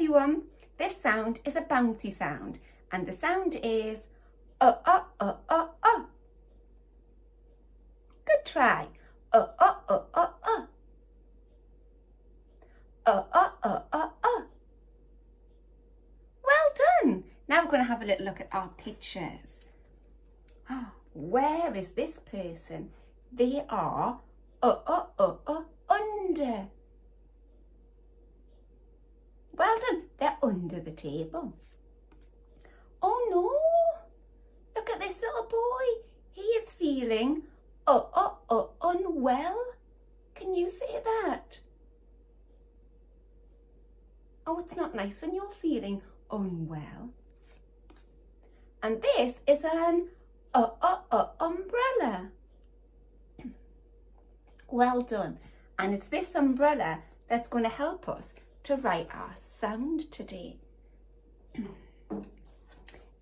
everyone, this sound is a bouncy sound, and the sound is Good try. Well done. Now we're going to have a little look at our pictures. Where is this person? They are under. Well done. They're under the table. Oh no. Look at this little boy. He is feeling unwell. Can you say that? Oh, it's not nice when you're feeling unwell. And this is an umbrella. Well done. And it's this umbrella that's going to help us to write our sound today.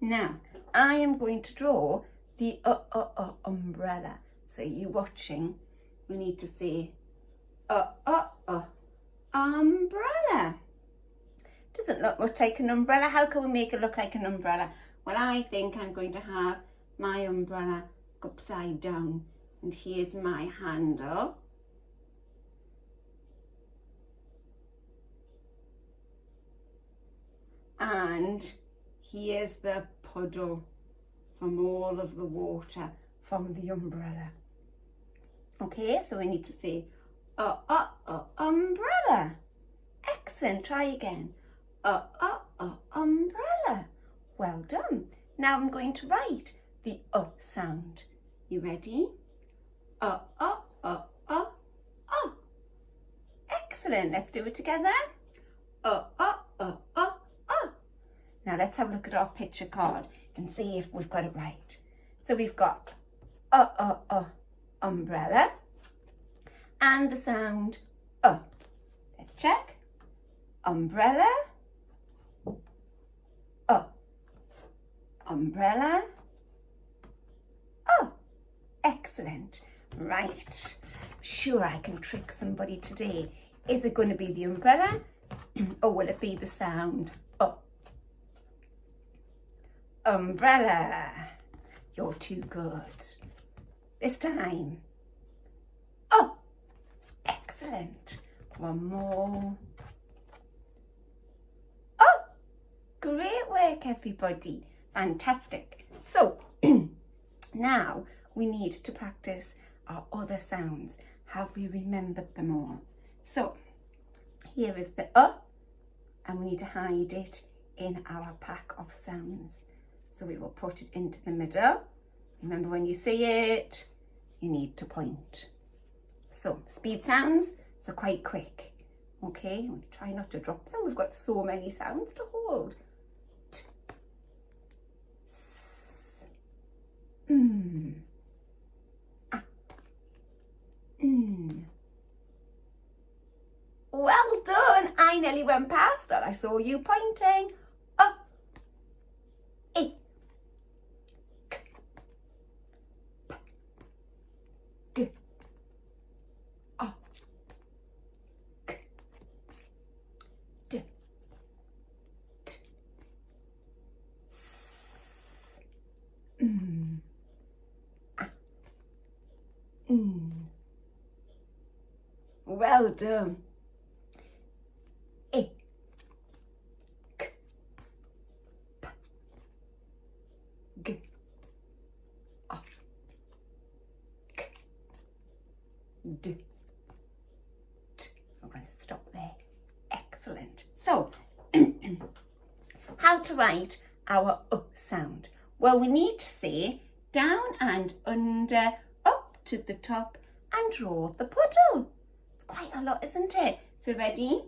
Now, I am going to draw the umbrella. So you watching, we need to say umbrella. Doesn't look much like an umbrella. How can we make it look like an umbrella? Well, I think I'm going to have my umbrella upside down. And here's my handle. And here's the puddle from all of the water from the umbrella. Okay, so we need to say umbrella. Excellent, try again. Umbrella. Well done. Now I'm going to write the sound. You ready? Excellent, let's do it together. Now let's have a look at our picture card and see if we've got it right. So we've got umbrella and the sound Let's check. Umbrella, umbrella, excellent. Right, sure I can trick somebody today. Is it going to be the umbrella or will it be the sound umbrella? You're too good. This time. Excellent. One more. Great work, everybody. Fantastic. So, now we need to practice our other sounds. Have we remembered them all? So, here is the and we need to hide it in our pack of sounds. So we will put it into the middle. Remember, when you say it, you need to point. So, speed sounds, so quite quick. Okay, we'll try not to drop them. We've got so many sounds to hold. T, s, a, Well done. I nearly went past that. I saw you pointing. Well done. I, k, p, g, o, k, d, t. I'm going to stop there. Excellent. So, how to write our sound? Well, we need to say down and under, up to the top, and draw the puddle. It's quite a lot, isn't it? So ready?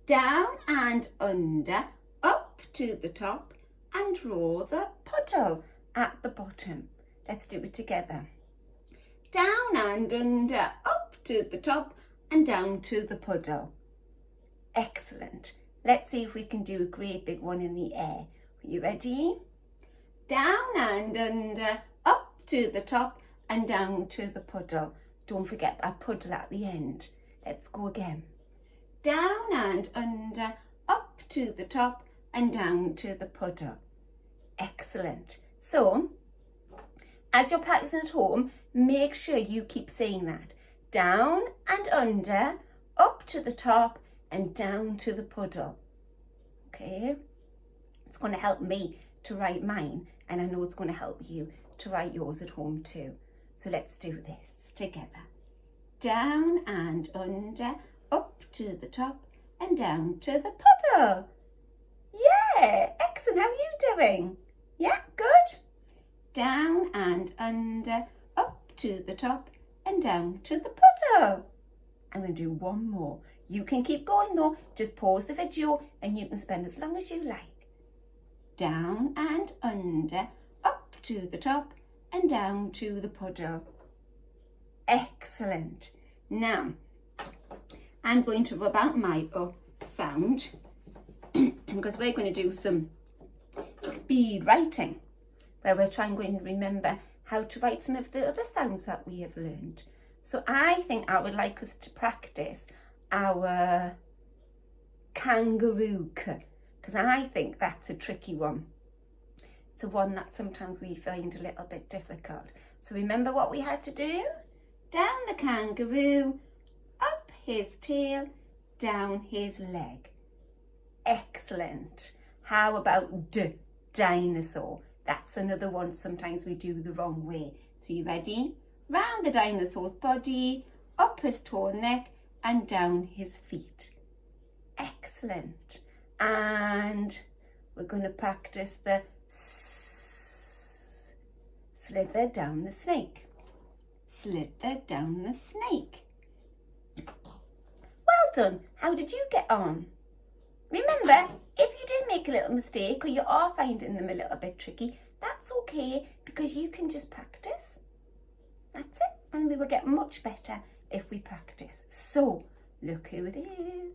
Down and under, up to the top, and draw the puddle at the bottom. Let's do it together. Down and under, up to the top, and down to the puddle. Excellent. Let's see if we can do a great big one in the air. Are you ready? Down and under, up to the top, and down to the puddle. Don't forget that puddle at the end. Let's go again. Down and under, up to the top and down to the puddle. Excellent. So, as you're practicing at home, make sure you keep saying that. Down and under, up to the top and down to the puddle. Okay? It's going to help me to write mine, and I know it's going to help you to write yours at home too. So let's do this together. Down and under, up to the top and down to the puddle. Yeah, excellent. How are you doing? Yeah, good. Down and under, up to the top and down to the puddle. I'm going to do one more. You can keep going though. Just pause the video and you can spend as long as you like. Down and under, up to the top and down to the puddle. Excellent. Now, I'm going to rub out my sound because we're going to do some speed writing where we're trying to remember how to write some of the other sounds that we have learned. So I think I would like us to practice our kangaroo because I think that's a tricky one. It's a one that sometimes we find a little bit difficult. So remember what we had to do? Down the kangaroo, up his tail, down his leg. Excellent. How about dinosaur? That's another one sometimes we do the wrong way. So you ready? Round the dinosaur's body, up his tall neck and down his feet. Excellent. And we're going to practice the slither down the snake. Slither down the snake. Well done. How did you get on? Remember, if you did make a little mistake or you are finding them a little bit tricky, that's okay because you can just practice. That's it. And we will get much better if we practice. So, look who it is.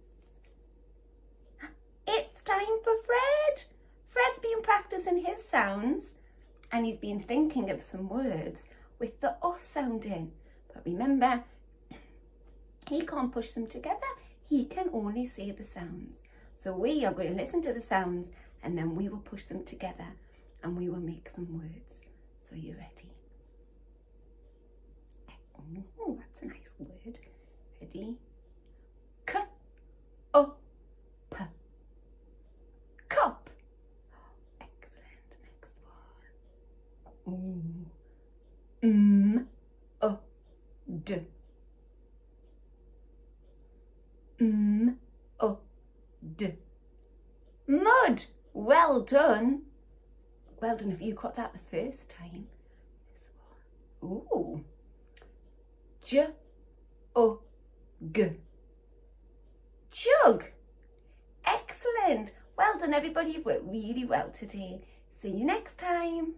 It's time for Fred. Fred's been practicing his sounds and he's been thinking of some words with the sound in. But remember, he can't push them together. He can only say the sounds. So we are going to listen to the sounds and then we will push them together and we will make some words. So you ready? Oh, that's a nice word. Ready? K-up. Cup. Excellent. Next one. D. D. Mud. Well done. Well done if you got that the first time. This one. Ooh. Jug. Jug. Excellent. Well done everybody. You've worked really well today. See you next time.